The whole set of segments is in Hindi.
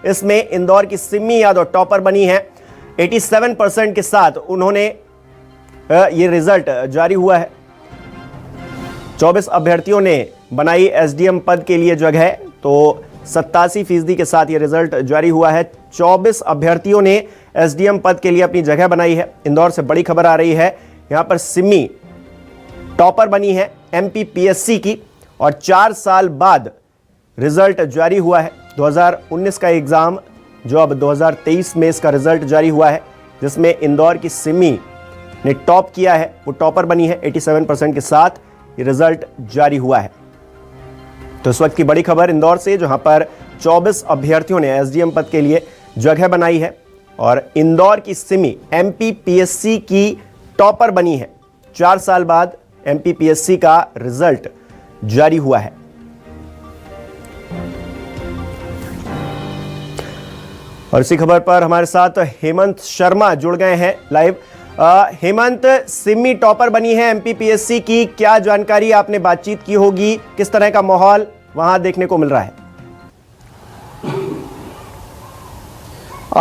इसमें इंदौर की सिम्मी यादव टॉपर बनी है। 87% के साथ उन्होंने ये रिजल्ट जारी हुआ है। 24 अभ्यर्थियों ने बनाई एसडीएम पद के लिए जगह, तो 87% के साथ ये रिजल्ट जारी हुआ है। 24 अभ्यर्थियों ने एसडीएम पद के लिए अपनी जगह बनाई है। इंदौर से बड़ी खबर आ रही है, यहां पर सिम्मी टॉपर बनी है एमपीपीएससी की और 4 साल बाद रिजल्ट जारी हुआ है। 2019 का एग्जाम जो अब 2023 में इसका रिजल्ट जारी हुआ है, जिसमें इंदौर की सिम्मी ने टॉप किया है, वो टॉपर बनी है। 87% के साथ ये रिजल्ट जारी हुआ है। तो इस वक्त की बड़ी खबर इंदौर से, जहां पर 24 अभ्यर्थियों ने एसडीएम पद के लिए जगह बनाई है और इंदौर की सिमी एमपीपीएससी की टॉपर बनी है। 4 साल बाद एमपीपीएससी का रिजल्ट जारी हुआ है। और इसी खबर पर हमारे साथ हेमंत शर्मा जुड़ गए हैं लाइव। हेमंत, सिम्मी टॉपर बनी है एमपीपीएससी की, क्या जानकारी आपने बातचीत की होगी, किस तरह का माहौल वहां देखने को मिल रहा है?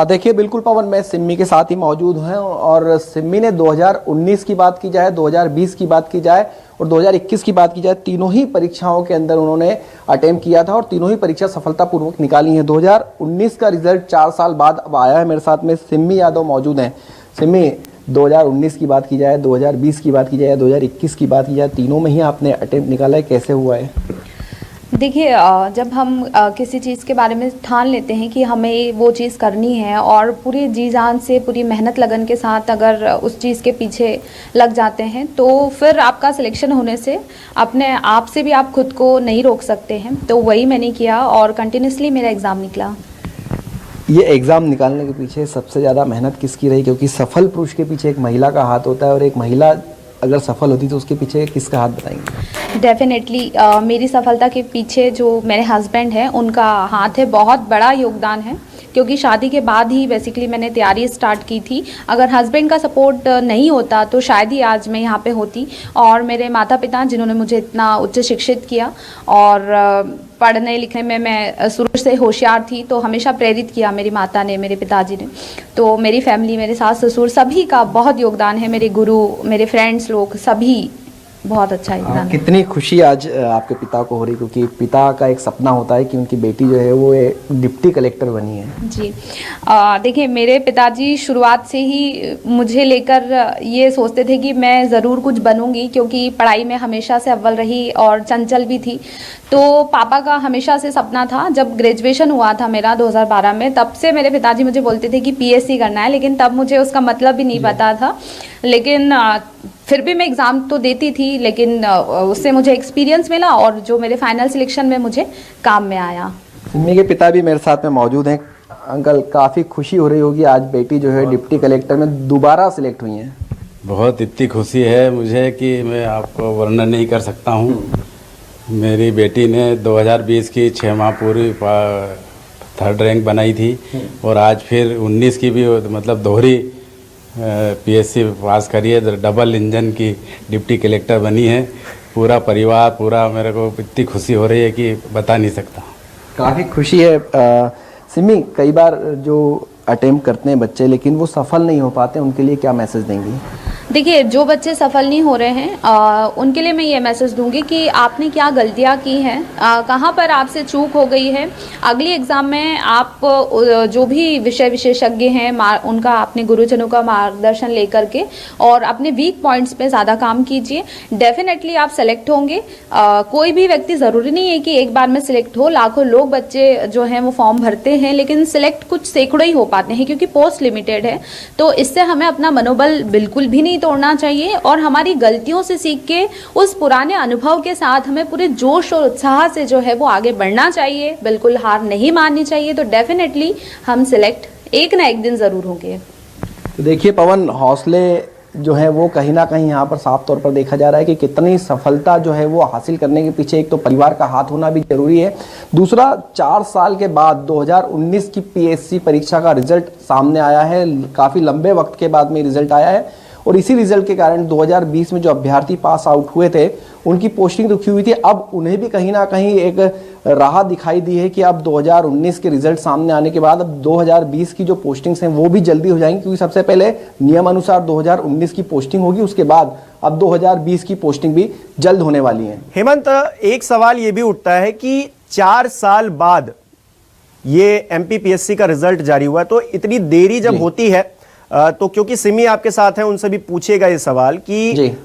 देखिए बिल्कुल पवन, मैं सिम्मी के साथ ही मौजूद हैं और सिम्मी ने 2019 की बात की जाए, 2020 की बात की जाए और 2021 की बात की जाए, तीनों ही परीक्षाओं के अंदर उन्होंने अटेम्प्ट किया था और तीनों ही परीक्षा सफलतापूर्वक निकाली हैं। 2019 का रिजल्ट 4 साल बाद अब आया है। मेरे साथ में सिम्मी यादव मौजूद हैं। सिम्मी, 2019 की बात की जाए, 2020 की बात की जाए, 2021 की बात की जाए, तीनों में ही आपने अटेम्प्ट निकाला है, कैसे हुआ है? देखिए, जब हम किसी चीज़ के बारे में ठान लेते हैं कि हमें वो चीज़ करनी है और पूरी जी जान से, पूरी मेहनत लगन के साथ अगर उस चीज़ के पीछे लग जाते हैं, तो फिर आपका सिलेक्शन होने से अपने आप से भी आप खुद को नहीं रोक सकते हैं। तो वही मैंने किया और कंटिन्यूसली मेरा एग्ज़ाम निकला। ये एग्ज़ाम निकालने के पीछे सबसे ज़्यादा मेहनत किसकी रही? क्योंकि सफल पुरुष के पीछे एक महिला का हाथ होता है और एक महिला अगर सफल होती तो उसके पीछे किसका हाथ बताएंगे? डेफिनेटली मेरी सफलता के पीछे जो मेरे हस्बैंड हैं उनका हाथ है, बहुत बड़ा योगदान है। क्योंकि शादी के बाद ही बेसिकली मैंने तैयारी स्टार्ट की थी। अगर हस्बैंड का सपोर्ट नहीं होता तो शायद ही आज मैं यहाँ पे होती। और मेरे माता पिता जिन्होंने मुझे इतना उच्च शिक्षित किया और पढ़ने लिखने में मैं शुरू से होशियार थी, तो हमेशा प्रेरित किया मेरी माता ने, मेरे पिताजी ने। तो मेरी फैमिली, मेरे सास ससुर सभी का बहुत योगदान है। मेरे गुरु, मेरे फ्रेंड्स लोग सभी बहुत अच्छा योगदान। कितनी खुशी आज आपके पिता को हो रही, क्योंकि पिता का एक सपना होता है कि उनकी बेटी जो है वो डिप्टी कलेक्टर बनी है। जी, देखिए मेरे पिताजी शुरुआत से ही मुझे लेकर ये सोचते थे कि मैं ज़रूर कुछ बनूंगी, क्योंकि पढ़ाई में हमेशा से अव्वल रही और चंचल भी थी। तो पापा का हमेशा से सपना था। जब ग्रेजुएशन हुआ था मेरा 2012 में, तब से मेरे पिताजी मुझे बोलते थे कि पीएससी करना है, लेकिन तब मुझे उसका मतलब भी नहीं पता था। लेकिन फिर भी मैं एग्ज़ाम तो देती थी, लेकिन उससे मुझे एक्सपीरियंस मिला और जो मेरे फाइनल सिलेक्शन में मुझे काम में आया। सिम्मी के पिता भी मेरे साथ में मौजूद हैं। अंकल, काफ़ी खुशी हो रही होगी, आज बेटी जो है डिप्टी कलेक्टर में दोबारा सिलेक्ट हुई हैं। बहुत इतनी खुशी है मुझे कि मैं आपको वर्णन नहीं कर सकता हूँ। मेरी बेटी ने 2020 की 6 माह पूरी 3rd रैंक बनाई थी और आज फिर 19 की भी मतलब दोहरी पीएससी पास करी है, डबल इंजन की डिप्टी कलेक्टर बनी है। पूरा परिवार, पूरा, मेरे को इतनी खुशी हो रही है कि बता नहीं सकता। काफ़ी खुशी है। सिम्मी, कई बार जो अटेम्प्ट करते हैं बच्चे लेकिन वो सफल नहीं हो पाते, उनके लिए क्या मैसेज देंगी? देखिए, जो बच्चे सफल नहीं हो रहे हैं उनके लिए मैं ये मैसेज दूंगी कि आपने क्या गलतियां की हैं, कहाँ पर आपसे चूक हो गई है। अगली एग्ज़ाम में आप जो भी विषय विशेषज्ञ हैं उनका, अपने गुरुजनों का मार्गदर्शन लेकर के और अपने वीक पॉइंट्स पे ज़्यादा काम कीजिए। डेफिनेटली आप सेलेक्ट होंगे। कोई भी व्यक्ति, ज़रूरी नहीं है कि एक बार में सिलेक्ट हो। लाखों लोग, बच्चे जो हैं वो फॉर्म भरते हैं, लेकिन सिलेक्ट कुछ सैकड़ों ही हो पाते हैं, क्योंकि पोस्ट लिमिटेड है। तो इससे हमें अपना मनोबल बिल्कुल भी नहीं तोड़ना चाहिए और हमारी गलतियों से सीख के उस पुराने अनुभव के साथ हमें पूरे जोश और उत्साह से जो है वो आगे बढ़ना चाहिए। बिल्कुल हार नहीं माननी चाहिए। तो डेफिनेटली हम सिलेक्ट एक ना एक दिन ज़रूर होंगे। तो देखिए पवन, हौसले जो है वो कहीं ना कहीं यहाँ पर साफ तौर पर देखा जा रहा है कि कितनी सफलता जो है वो हासिल करने के पीछे एक तो परिवार का हाथ होना भी जरूरी है। दूसरा, 4 साल के बाद 2019 की पीएससी परीक्षा का रिजल्ट सामने आया है। काफ़ी लंबे वक्त के बाद में रिजल्ट आया है और इसी रिजल्ट के कारण 2020 में जो अभ्यर्थी पास आउट हुए थे उनकी पोस्टिंग रुकी हुई थी, अब उन्हें भी कहीं ना कहीं एक राहत दिखाई दी है कि अब 2019 के रिजल्ट सामने आने के बाद अब 2020 की जो पोस्टिंग्स हैं वो भी जल्दी हो जाएंगी, क्योंकि सबसे पहले नियम अनुसार 2019 की पोस्टिंग होगी, उसके बाद अब 2020 की पोस्टिंग भी जल्द होने वाली है। हेमंत, एक सवाल ये भी उठता है कि 4 साल बाद ये एमपीपीएससी का रिजल्ट जारी हुआ, तो इतनी देरी जब होती है तो क्योंकि सिमी आपके साथ हैं, उनसे भी पूछेगा ये सवाल कि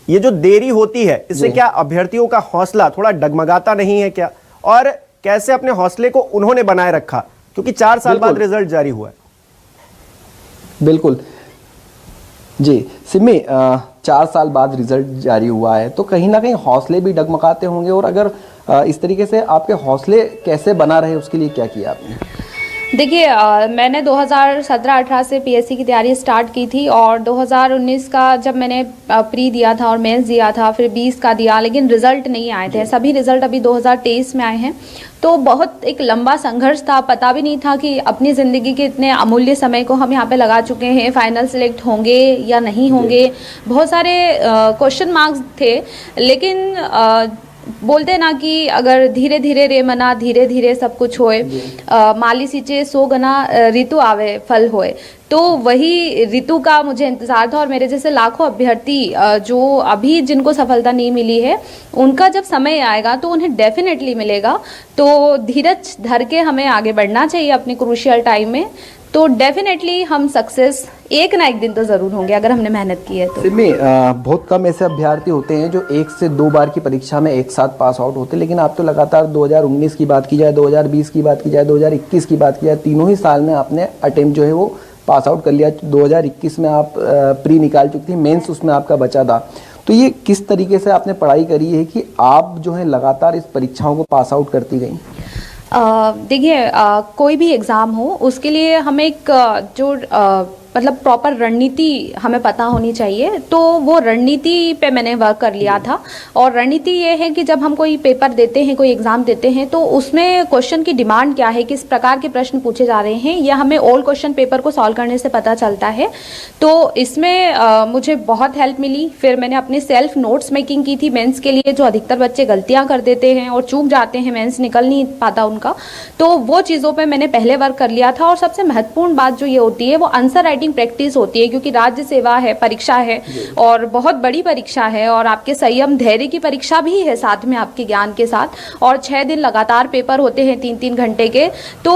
ये जो देरी होती है इससे क्या अभ्यर्थियों का हौसला थोड़ा डगमगाता नहीं है क्या, और कैसे अपने हौसले को उन्होंने बनाए रखा, क्योंकि 4 साल बाद रिजल्ट जारी हुआ है। बिल्कुल जी सिमी, 4 साल बाद रिजल्ट जारी हुआ है तो कहीं ना कहीं हौसले भी डगमगाते होंगे, और अगर इस तरीके से आपके हौसले कैसे बना रहे उसके लिए क्या किया आपने? देखिए, मैंने 2017-18 से पीएससी की तैयारी स्टार्ट की थी, और 2019 का जब मैंने प्री दिया था और मेंस दिया था, फिर 20 का दिया, लेकिन रिजल्ट नहीं आए थे। सभी रिजल्ट अभी 2023 में आए हैं। तो बहुत एक लंबा संघर्ष था, पता भी नहीं था कि अपनी ज़िंदगी के इतने अमूल्य समय को हम यहाँ पे लगा चुके हैं, फाइनल सेलेक्ट होंगे या नहीं होंगे, बहुत सारे क्वेश्चन मार्क्स थे। लेकिन बोलते ना कि अगर धीरे धीरे रे मना धीरे धीरे सब कुछ होए, माली सींचे 100 गना ऋतु आवे फल होए, तो वही ऋतु का मुझे इंतज़ार था। और मेरे जैसे लाखों अभ्यर्थी जो अभी जिनको सफलता नहीं मिली है, उनका जब समय आएगा तो उन्हें डेफिनेटली मिलेगा। तो धीरज धर के हमें आगे बढ़ना चाहिए अपने क्रूशियल टाइम में, तो डेफिनेटली हम सक्सेस एक ना एक दिन तो ज़रूर होंगे अगर हमने मेहनत की है तो। सिमी, बहुत कम ऐसे अभ्यर्थी होते हैं जो 1 से 2 बार की परीक्षा में एक साथ पास आउट होते हैं, लेकिन आप तो लगातार 2019 की बात की जाए, 2020 की बात की जाए, 2021 की बात की जाए, तीनों ही साल में आपने अटेम्प्ट जो है वो पास आउट कर लिया। 2021 में आप प्री निकाल चुकी थी, मेंस उसमें आपका बचा था। तो ये किस तरीके से आपने पढ़ाई करी है कि आप जो है लगातार इस परीक्षाओं को पास आउट करती गई? देखिए, कोई भी एग्ज़ाम हो उसके लिए हमें एक जो मतलब प्रॉपर रणनीति हमें पता होनी चाहिए, तो वो रणनीति पे मैंने वर्क कर लिया था। और रणनीति ये है कि जब हम कोई पेपर देते हैं, कोई एग्ज़ाम देते हैं, तो उसमें क्वेश्चन की डिमांड क्या है, किस प्रकार के प्रश्न पूछे जा रहे हैं, यह हमें ओल्ड क्वेश्चन पेपर को सॉल्व करने से पता चलता है। तो इसमें मुझे बहुत हेल्प मिली। फिर मैंने अपनी सेल्फ नोट्स मेकिंग की थी मेंस के लिए, जो अधिकतर बच्चे गलतियाँ कर देते हैं और चूक जाते हैं, मेंस निकल नहीं पाता उनका, तो वो चीज़ों पर मैंने पहले वर्क कर लिया था। और सबसे महत्वपूर्ण बात जो ये होती है वो आंसर राइटिंग प्रैक्टिस होती है, क्योंकि राज्य सेवा है, परीक्षा है और बहुत बड़ी परीक्षा है, और आपके संयम धैर्य की परीक्षा भी है साथ में आपके ज्ञान के साथ, और 6 दिन लगातार पेपर होते हैं 3-3 घंटे के। तो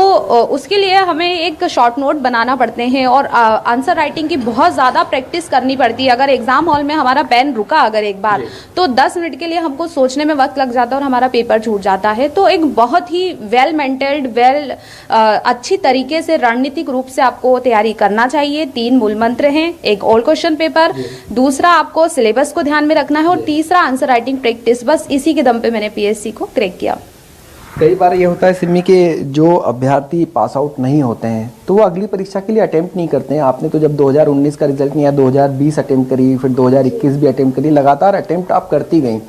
उसके लिए हमें एक शॉर्ट नोट बनाना पड़ते हैं और आंसर राइटिंग की बहुत ज़्यादा प्रैक्टिस करनी पड़ती है। अगर एग्जाम हॉल में हमारा पेन रुका अगर एक बार, तो 10 मिनट के लिए हमको सोचने में वक्त लग जाता है और हमारा पेपर छूट जाता है। तो एक बहुत ही वेल मेंटल्ड अच्छी तरीके से रणनीतिक रूप से आपको तैयारी करना चाहिए। 3 मूल मंत्र हैं, एक ओल्ड क्वेश्चन पेपर, दूसरा आपको सिलेबस को ध्यान में रखना है, और तीसरा आंसर राइटिंग प्रैक्टिस। बस इसी के दम पे मैंने पीएससी को क्रैक किया। कई बार ये होता है सिमी के जो अभ्यर्थी पास आउट नहीं होते हैं तो वो अगली परीक्षा के लिए अटेम्प्ट नहीं करते हैं। आपने तो जब 2019 का रिजल्ट नहीं आया, 2020 अटेम्प्ट करी, फिर 2021 भी अटेम्प्ट करी, लगातार अटेम्प्ट आप करती गई।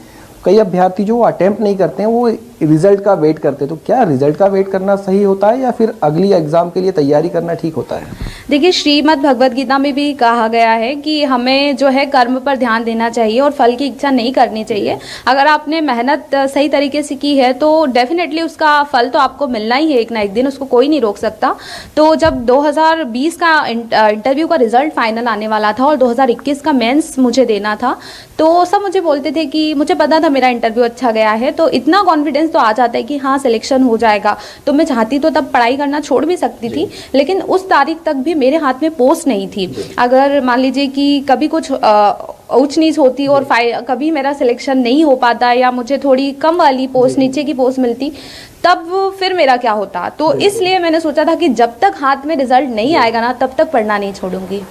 कई अभ्यर्थी जो अटेम्प्ट नहीं करते हैं वो रिजल्ट का वेट करते हैं, तो क्या रिजल्ट का वेट करना सही होता है या फिर अगली एग्जाम के लिए तैयारी करना ठीक होता है? देखिए, श्रीमद् भगवद गीता में भी कहा गया है कि हमें जो है कर्म पर ध्यान देना चाहिए और फल की इच्छा नहीं करनी चाहिए। अगर आपने मेहनत सही तरीके से की है तो डेफिनेटली उसका फल तो आपको मिलना ही है एक ना एक दिन, उसको कोई नहीं रोक सकता। तो जब 2020 का इंटरव्यू का रिजल्ट फाइनल आने वाला था और 2021 का मेंस मुझे देना था, तो सब मुझे बोलते थे कि मुझे पता था मेरा इंटरव्यू अच्छा गया है, तो इतना कॉन्फिडेंस तो आ जाता है कि हाँ सिलेक्शन हो जाएगा। तो मैं चाहती तो तब पढ़ाई करना छोड़ भी सकती थी, लेकिन उस तारीख तक भी मेरे हाथ में पोस्ट नहीं थी। अगर मान लीजिए कि कभी कुछ ऊंच नीच होती और कभी मेरा सिलेक्शन नहीं हो पाता या मुझे थोड़ी कम वाली पोस्ट, नीचे की पोस्ट मिलती, तब फिर मेरा क्या होता। तो इसलिए मैंने सोचा था कि जब तक हाथ में रिजल्ट नहीं आएगा ना, तब तक पढ़ना नहीं छोड़ूंगी।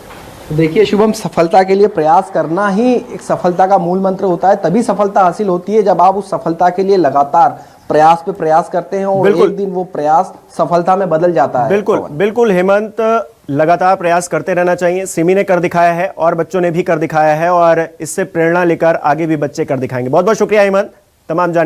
देखिए शुभम, सफलता के लिए प्रयास करना ही एक सफलता का मूल मंत्र होता है। तभी सफलता हासिल होती है जब आप उस सफलता के लिए लगातार प्रयास पे प्रयास करते हैं और एक दिन वो प्रयास सफलता में बदल जाता है। बिल्कुल बिल्कुल हेमंत, लगातार प्रयास करते रहना चाहिए। सिमी ने कर दिखाया है और बच्चों ने भी कर दिखाया है, और इससे प्रेरणा लेकर आगे भी बच्चे कर दिखाएंगे। बहुत बहुत शुक्रिया हेमंत तमाम जानकारी